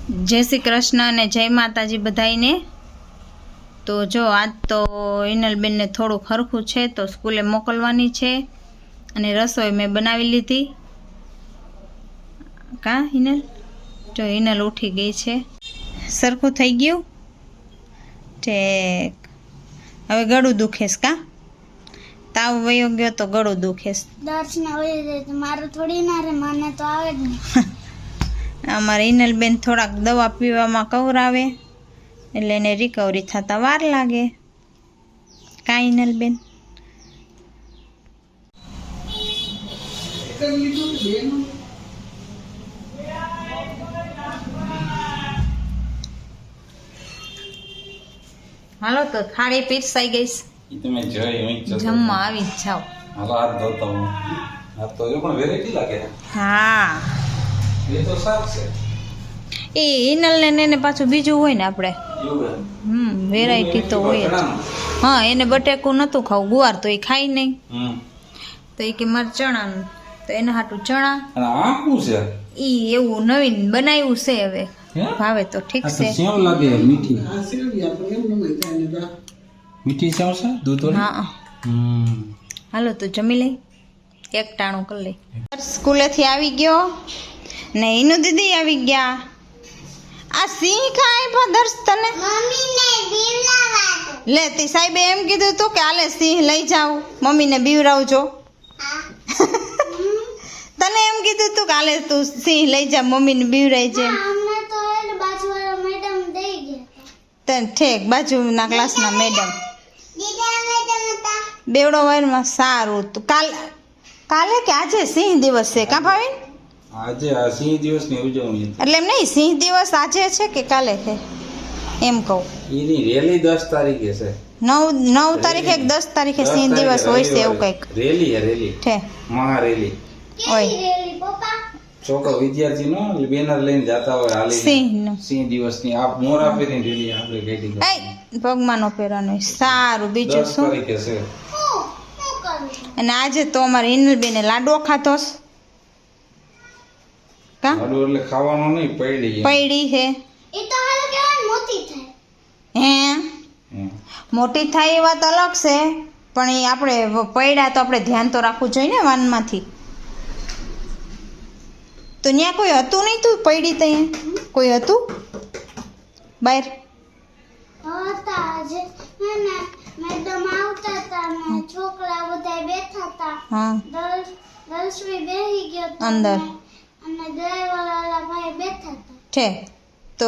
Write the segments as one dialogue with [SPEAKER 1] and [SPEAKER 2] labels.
[SPEAKER 1] જય શ્રી કૃષ્ણ અને જય માતાજી બધાઈને। તો જો આજ તો હિનલબેનને થોડું ખરખું છે તો સ્કૂલે મોકલવાની છે અને રસોઈ મેં બનાવી લીધી। કા હિનલ? જો હિનલ ઉઠી ગઈ છે, સરખું થઈ ગયું? ઠીક। હવે ગળું દુખેસ કા? તાવ વયો ગયો તો ગળું દુખેસ?
[SPEAKER 2] દર્શના વયો જાય તો મારું થોડી ના રે, મને તો આવે જ નહીં।
[SPEAKER 1] અમારે હિનલબેન થોડાક દવા પીવામાં કવરાવે એટલે એને રિકવરી થતા વાર લાગે। કા હિનલબેન? હાલો તો થાળી પીરસાઈ ગઈ,
[SPEAKER 3] તમે
[SPEAKER 1] જમવા આવી જ જાઓ।
[SPEAKER 3] હાલો હાથ ધોતા હું આ તો એ પણ વેરાયટી લાગે।
[SPEAKER 1] હા
[SPEAKER 3] એ તો સાફ છે
[SPEAKER 1] એ હિનલ ને એને પાછું બીજું હોય ને આપણે
[SPEAKER 3] એવું
[SPEAKER 1] વેરાયટી તો હોય જ। હા એને બટેકું નહોતું ખાવું, ગુવાર તો એ ખાય નહીં, તો એ કે મારે ચણાનું, તો એના હાટું ચણા
[SPEAKER 3] અને આ શું છે?
[SPEAKER 1] ઈ એવું નવીન બનાવ્યું છે, હવે ભાવે તો ઠીક
[SPEAKER 3] આ તો
[SPEAKER 1] છે।
[SPEAKER 3] સેવ લાગે મીઠી મીઠી સેવ છે દૂધ વાળી।
[SPEAKER 1] હા હાલો તો જમી લઈ, એક ટાણું કરી લઈ। સ્કૂલેથી આવી ગયો ને એનું દીદી આવી ગયા। આ સિંહ ખાય પદર્શ તને
[SPEAKER 2] મમ્મીને બીવડાવા
[SPEAKER 1] લે તે સાહેબે એમ કીધું તું કે આલે સિંહ લઈ જાવ મમ્મીને બીવરાવજો। તને એમ કીધું તું કે આલે તું સિંહ લઈ જા મમ્મીને બીવરાઈ છે?
[SPEAKER 2] અમને તો એ બાજુવાળા મેડમ દઈ ગયા
[SPEAKER 1] તને ઠેક બાજુના ક્લાસના મેડમ
[SPEAKER 2] દીદા મેડમ હતા।
[SPEAKER 1] બેવડો વારમાં સારું તું કાલે કે આજે સિંહ દિવસ છે કા ભાવિન?
[SPEAKER 3] આજે આ સિંહ દિવસની ઉજવણી
[SPEAKER 1] એટલે એમ નહીં, સિંહ દિવસ આજે છે કે કાલે છે એમ કહું।
[SPEAKER 3] એની રેલી 10 તારીખે છે।
[SPEAKER 1] 9 તારીખે કે 10 તારીખે સિંહ દિવસ હોય છે એવું કંઈક
[SPEAKER 3] રેલી હે રેલી
[SPEAKER 1] છે
[SPEAKER 3] મહારેલી।
[SPEAKER 1] ઓય
[SPEAKER 2] કેવી રેલી પપ્પા?
[SPEAKER 3] છોકરો વિદ્યાર્થી નો બેનર લઈને જતા હોય હાલી
[SPEAKER 1] સિંહનું
[SPEAKER 3] સિંહ દિવસની આ મોરા ફેરીની રેલી આપણે કાઢી
[SPEAKER 1] એ પગમાં નો પહેરવાનો હોય। સારું બીજું
[SPEAKER 3] 10
[SPEAKER 1] શું?
[SPEAKER 3] તારીખે છે।
[SPEAKER 2] શું કરું?
[SPEAKER 1] અને આજે તો અમારે હિનલબેને લાડવો ખાધોસ કા
[SPEAKER 3] આડું એટલે ખાવાનું નહીં પડી
[SPEAKER 1] પૈડી હે
[SPEAKER 2] એ તો હાલ કેવાય મોટી થાય।
[SPEAKER 1] હે મોટી થાય એ વાત અલગ છે, પણ એ આપણે પૈડા તો આપણે ધ્યાન તો રાખવું જોઈએ ને વાનમાંથી। તો ત્યાં કોઈ હતું નહીં? તું પૈડી ત્યાં કોઈ હતું બહાર?
[SPEAKER 2] હતા આજે હે ને મેડમ આવતા હતા ને છોકરા બધા બેઠા હતા।
[SPEAKER 1] હા
[SPEAKER 2] દર્શવી બેહી ગયો તો
[SPEAKER 1] અંદર
[SPEAKER 2] અને ડ્રાઈવરવાળા ભાઈ બેઠા હતા।
[SPEAKER 1] છે તો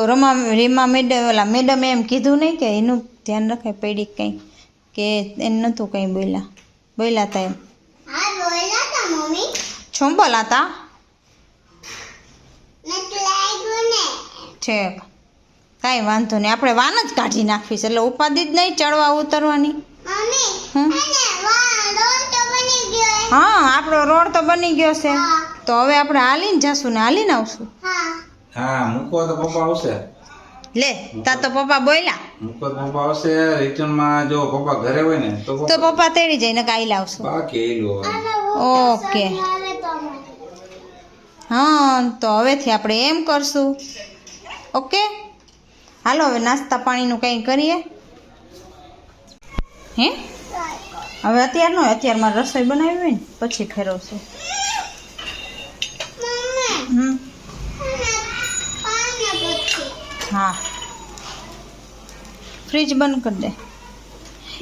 [SPEAKER 1] રીમા મેડમ ઓલા મેડમે એમ કીધું નહીં કે એનું ધ્યાન રખાય પૈડી કંઈ, કે એને નહોતું કંઈ બોલ્યા હતા એમ?
[SPEAKER 2] હા બોલ્યા હતા મમ્મી
[SPEAKER 1] શું બોલાતા
[SPEAKER 2] નથી લાગ્યું ને।
[SPEAKER 1] છે? કાંઈ વાંધો નહીં, આપણે વાન જ કાઢી નાખવીશ એટલે ઉપાધિ જ નહીં ચડવા ઉતરવાની।
[SPEAKER 2] મમ્મી
[SPEAKER 1] હમ?
[SPEAKER 2] અને રોડ તો બની ગયો હે।
[SPEAKER 1] હા આપણો રોડ તો બની ગયો છે,
[SPEAKER 2] હા
[SPEAKER 1] તો હવે આપણે હાલીને જશું ને હાલીને આવશું।
[SPEAKER 2] હા
[SPEAKER 3] હા મૂકવા તો પપ્પા આવશે।
[SPEAKER 1] લે તા તો પપ્પા બોલ્યા
[SPEAKER 3] મૂકવા તો પપ્પા આવશે। રિટર્નમાં જો પપ્પા ઘરે હોય ને તો
[SPEAKER 1] તો પપ્પા તેડી જઈને કાઈ લાવશું।
[SPEAKER 3] બાકી એલું હોય
[SPEAKER 2] અને
[SPEAKER 1] ઓકે
[SPEAKER 2] હાલે તો અમારે
[SPEAKER 1] હા તો હવેથી આપણે એમ કરશું। ઓકે હાલો હવે નાસ્તા પાણીનું કંઈ કરીએ। હે હવે અત્યારનું અત્યારમાં રસોઈ બનાવી હોય ને પછી ફેરવશું।
[SPEAKER 2] મમ્મી પાણી પછી
[SPEAKER 1] હા ફ્રીજ બંધ કરી દે,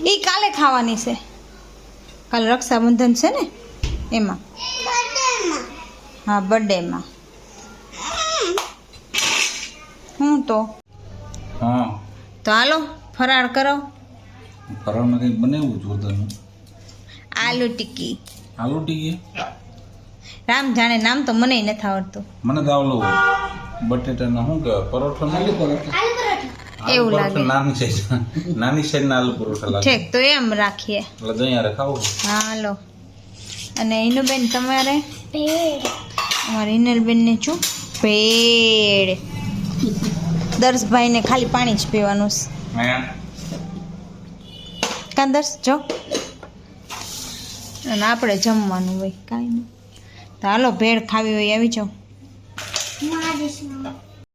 [SPEAKER 1] એ કાલે ખાવાની છે, કાલે રક્ષાબંધન છે ને એમાં।
[SPEAKER 2] બર્થડેમાં
[SPEAKER 1] હા બર્થડેમાં। હું તો
[SPEAKER 3] હા
[SPEAKER 1] તો હાલો ફરાળ કરો।
[SPEAKER 3] ફરવાનું કંઈક બનાવ્યું જોરદારનું।
[SPEAKER 1] આલુ ટિક્કી
[SPEAKER 3] આલુ ટીકી
[SPEAKER 1] રામ જાણે નામ તો મને નથી આવડતું।
[SPEAKER 3] મને તો આવડું બટેટાના શું કહેવાય પરોઠા
[SPEAKER 2] આલુ પરોઠા
[SPEAKER 1] એવું લાગે।
[SPEAKER 3] નાની સાઈઝના આલુ પરોઠા લાગે।
[SPEAKER 1] ઠીક તો એમ રાખીએ।
[SPEAKER 3] એટલે દહીં હારે ખાવું।
[SPEAKER 1] હા હાલો। અને હિનુબેન તમારે?
[SPEAKER 2] ભેળ
[SPEAKER 1] અમારે હિનલબેનને શું ભેળ, દર્શભાઈને ખાલી પાણી જ પીવાનું છે કાં દર્શ જો, અને આપણે જમવાનું હોય કાંઈ નહીં। તો હાલો ભેળ ખાવી હોય આવી જાઓ।
[SPEAKER 2] મારીશ